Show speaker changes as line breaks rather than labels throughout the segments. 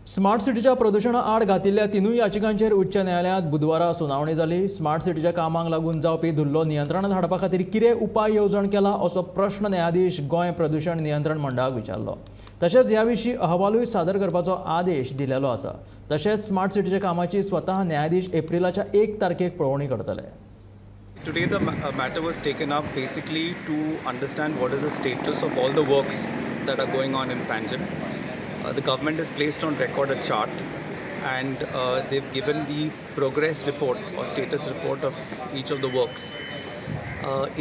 Smart सिटीच्या प्रदूषणा आड घातिल्ल्या तिनूय याचिकांचेर उच्च न्यायालयांत बुधवारा सुनावणी जाली। स्मार्ट सिटीच्या कामाक लागून जावपी धुल्लो नियंत्रणांत हाडपा खातीर कितें उपाय येवजण केला असो प्रश्न न्यायाधीश गोंय प्रदूषण नियंत्रण मंडळाक विचारलो। तशेंच ह्या विशीं अहवालूय सादर करपाचो आदेश दिलेलो आसा। तशेंच स्मार्ट सिटीच्या कामाची स्वता न्यायाधीश एप्रिलाच्या 1 तारखेक पळोवणी करतले।
Today the matter was taken up basically to understand what is the status of all the works that are going on in Panjim. The government has placed on record a chart and they've given the progress report or status report of each of the works.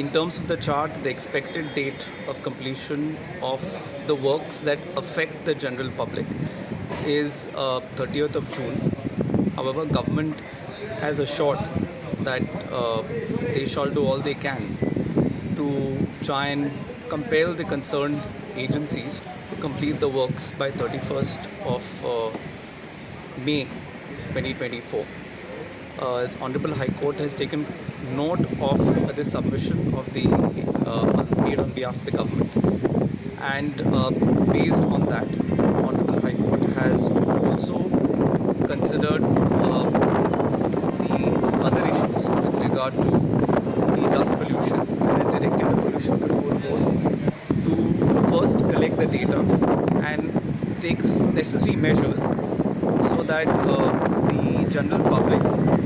In terms of the chart, the expected date of completion of the works that affect the general public is 30th of June. However, government has assured that they shall do all they can to try and compel the concerned agencies to complete the works by 31st of May 2024. Honorable High Court has taken note of the submission of the made on behalf of the government, and based on that, Honorable High Court has also considered the other issues with regard to the dust pollution and has directed the Pollution Control Board to first collect the data and take necessary measures so that the general public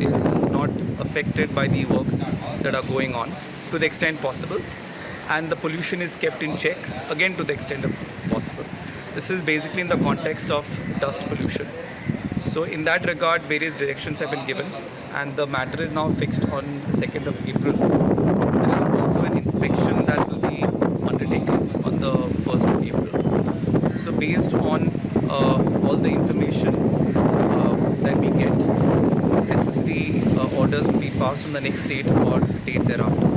is not affected by the works that are going on to the extent possible, and the pollution is kept in check again to the extent possible. This is basically in the context of dust pollution. So in that regard, various directions have been given, and the matter is now fixed on 2nd of April. There is also an inspection that will be undertaken on the 1st of April. So based on all the information that we get, necessary orders will be passed on the next date or date thereafter.